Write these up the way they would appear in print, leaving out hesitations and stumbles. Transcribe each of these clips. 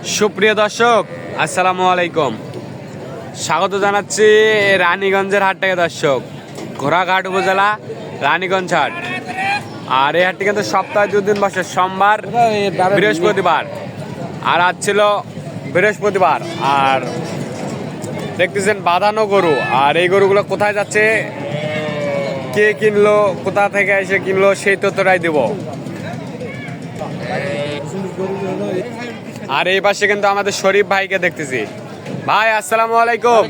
সুপ্রিয় দর্শক, আসসালামু আলাইকুম। স্বাগত জানাচ্ছি রানীগঞ্জের হাট থেকে। দর্শক, ঘোড়াঘাট উপজেলা রানীগঞ্জ হাট। আর এই হাটটি কিন্তু সপ্তাহে 2 দিন বসে, সোমবার বৃহস্পতিবার। আর আজ ছিল বৃহস্পতিবার। আর দেখতেছেন বাঁধানো গরু। আর এই গরুগুলো কোথায় যাচ্ছে, কে কিনলো, কোথা থেকে এসে কিনলো, সেই তথ্যটাই দেব। আর এই পাশে কিন্তু আমাদের শরীফ ভাইকে দেখতেছি। ভাই আসসালামু আলাইকুম।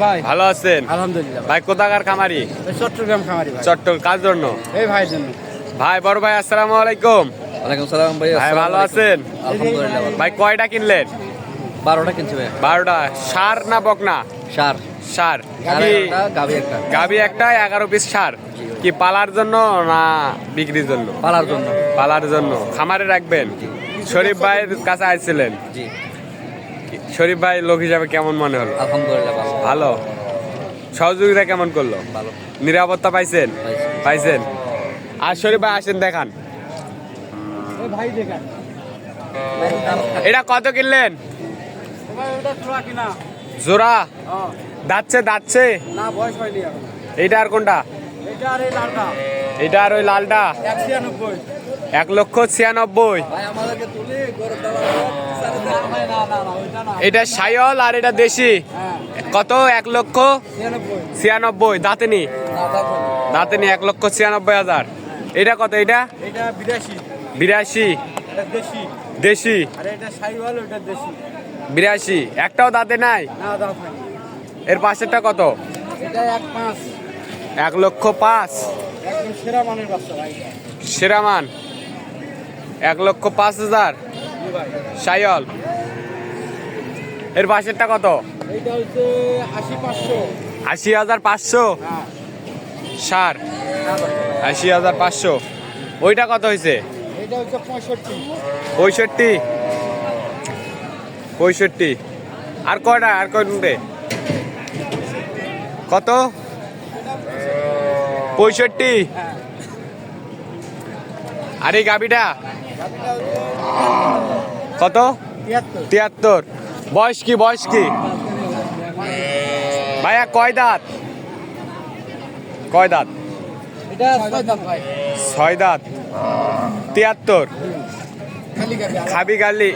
ভাই ভালো আছেন? আলহামদুলিল্লাহ। ভাই কোথাকার খামারি? চট্টগ্রাম খামারি ভাই। চট্টগ্রাম। কার জন্য? এই ভাইয়ের জন্য। ভাই বড় ভাই আসসালামু আলাইকুম। ওয়ালাইকুম সালাম ভাই। ভাই ভালো আছেন? আলহামদুলিল্লাহ। ভাই কয়টা কিনলেন? 12টা কিনছি ভাই। 12টা। সার না বকনা? সার। সার। গাবি কি একটা, গাবি একটা। গাবি একটা, 11 পিস সার। কি পালার জন্য না বিক্রির জন্য? পালার জন্য। পালার জন্য খামারে রাখবেন। শরীফ ভাইয়ের কাছে আসছিলেন। জি। শরীফ ভাই লোক হিসাবে কেমন মনে হলো? আলহামদুলিল্লাহ ভালো। ভালো। সহযোগিতা কেমন করলো? ভালো। নিরাপত্তা পাইছেন? পাইছি। পাইছেন। আর শরীফ ভাই আসেন, দেখান। এই ভাই দেখেন। এটা কত কিনলেন? ভাই ওটা ছোড়া কিনা? জোড়া? হ্যাঁ। দাচ্ছে দাচ্ছে? না বয়স হয়নি এখন। এইটা আর কোনটা? এটা আর এই লালটা। এটা আর ওই লালটা? 196। 1,96,000। ভাই আমাদেরকে তুলি গরুর দাম না ভাই, না না না ওইটা না। এটা সাইওয়াল আর এটা দেশি। হ্যাঁ। কত? 1,96,000। দাঁতেনি? না দেখো। দাঁতেনি 1,96,000। এটা কত? এটা এটা 82। 82। এটা দেশি। দেশি আর এটা সাইওয়াল, ওটা দেশি। 82। একটাও দাঁতে নাই? না দাম নাই। এর পাশেরটা কত? এটা 1.5। 1,05,000। একদম সেরা মানের বাচ্চা ভাই। সেরা মান। 1,05,000 জি ভাই। সাইওয়াল। এর পাশেরটা কত? এইটা হচ্ছে 80-500। 80,500 হ্যাঁ। সার। না ভাই। 80,500। ওইটা কত হয়েছে? এইটা হচ্ছে 65। 65। 65। আর কয়টা? আর কয়টা? কত? 65। হ্যাঁ। আর এই গাবিটা গাভীটা হচ্ছে কত? 73। 73। বয়স কি? বয়স কি ভাইয়া? কয় দাঁত? কয় দাঁত? এটা 6 দাম ভাই। 6 দাঁত। 73। খালি গাভী। খাবি গালি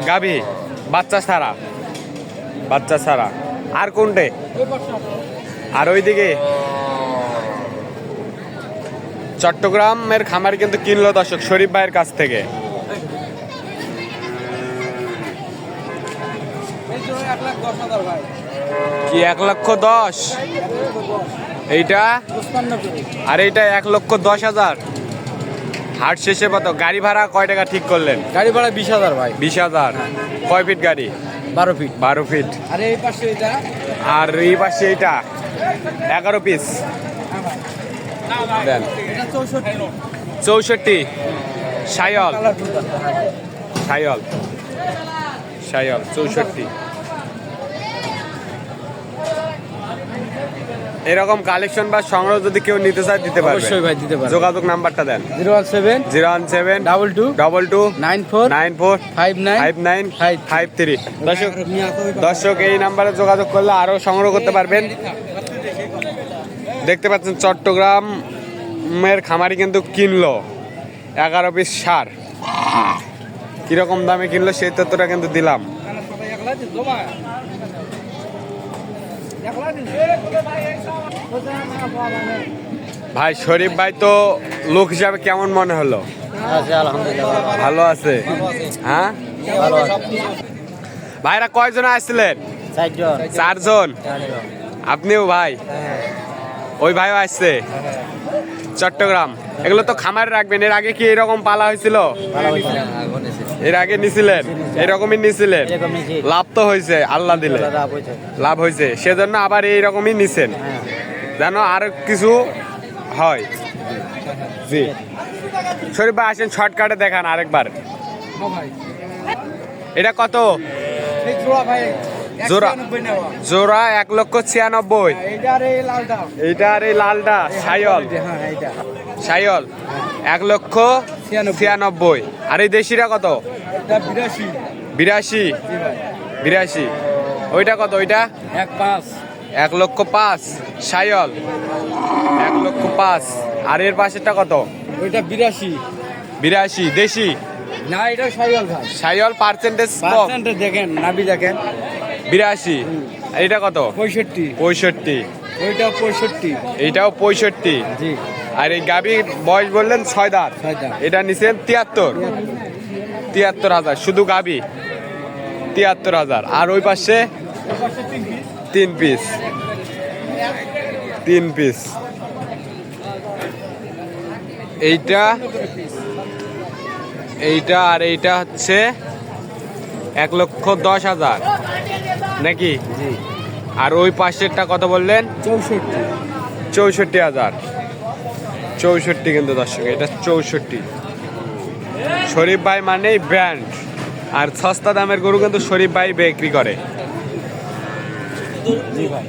গাভি, বাচ্চা ছাড়া? বাচ্চা ছাড়া। আর কোনটে? ওই পাশে আছে। আর ওইদিকে চট্টগ্রামের খামার কিন্তু কিনলো দর্শক শরীফ ভাইয়ের কাছ থেকে। এই যে 1,10,000 ভাই। কি 1,10,000? এইটা 55 করে। আর এইটা 1,10,000। হাট শেষে কত? গাড়ি ভাড়া কয় টাকা ঠিক করলেন? গাড়ি ভাড়া 20,000 ভাই। 20,000। কয় ফিট গাড়ি? 12 ফিট। 12 ফিট। আর এই পাশে এটা আর এই পাশে এইটা 11 পিস দেন। এটা 64। 64। সাইওয়াল। কালার দুটো। সাইওয়াল। সাইওয়াল 64। এরকম কালেকশন বা সংগ্রহ যদি কেউ নিতে চায় দিতে পারবে। অবশ্যই ভাই দিতে পারবে। যোগাযোগ নাম্বারটা দেন। 017 017 22 22 94 94 59 59 53। দর্শক, মিয়া কবি দর্শক এই নাম্বারে যোগাযোগ করলে আরো সংগ্রহ করতে পারবেন। দেখতে পাচ্ছেন চট্টগ্রামের খামারি কিন্তু কিনলো 11 পিস সার। কিরকম দামে কিনলো সেই তথ্যটা কিন্তু দিলাম। ভাই শরীফ ভাই তো লোক হিসাবে কেমন মনে হলো? আচ্ছা আলহামদুলিল্লাহ ভালো আছে? হ্যাঁ। ভালো আছে। ভাইরা কয়জন আসছিলেন? 4 জন। আপনিও ভাই? ওই ভাইও আসছে চট্টগ্রাম। এগুলো তো খামারে রাখবেন। এর আগে কি এরকম পালা হয়েছিল? এর আগে নিছিলেন? এরকমই নিছিলেন? লাভ তো হয়েছে আল্লাহ দিলে? লাভ হয়েছে, সেজন্য আবার এইরকমই নিছেন যেন আর কিছু হয়। জি শরীফ ভাই আসেন, শর্টকাটে দেখান আরেকবার। এটা কত? জোড়া? জোড়া 1,96,000। এইটা আর এই লালটা সাইওয়াল? সাইওয়াল 1,96,000। আর এই দেশিটা কত? 82 জি ভাই 82 ওইটা কত ওইটা 1.5 1,05,000 সাইয়ল 1,05,000 আর এর পাশেরটা কত ওইটা 82 82 দেশি না এটা সাইওয়াল ভাই সাইয়ল পার্সেন্টেজ কম পার্সেন্টে দেখেন নাবি দেখেন 82 আর এটা কত 65 65 ওইটা 65 এইটাও 65 জি আর এই গাভীর বয়স বললেন 6 দাঁত 6 দাঁত। এটা নিছেন 73,000 শুধু গাভী 73,000 আর ওই পাশে 3 পিস 3 পিস এইটা এইটা আর এইটা হচ্ছে 1,10,000 নাকি জি আর ওই পাশেরটা কত বললেন 64 64,000 64 কিন্তু দর্শক এটা 64 শরীফ ভাই মানেই ব্র্যান্ড আর সস্তা দামের গরু কিন্তু শরীফ ভাই বিক্রি করে জি ভাই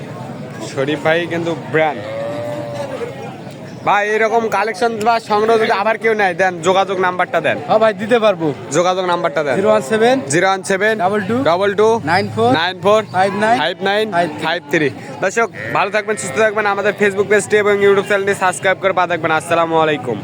শরীফ ভাই কিন্তু ব্র্যান্ড ভাই এরকম কালেকশন বা সংগ্রহ যদি আবার কেউ নেয় দেন যোগাযোগ নাম্বারটা দেন হ্যাঁ ভাই দিতে পারবো যোগাযোগ নাম্বারটা দেন 017 017 22 22 94 94 59 5953 দর্শক ভালো থাকবেন সুস্থ থাকবেন আমাদের ফেসবুক পেজটি এবং ইউটিউব চ্যানেলটি সাবস্ক্রাইব করে পা থাকবেন আসসালামু আলাইকুম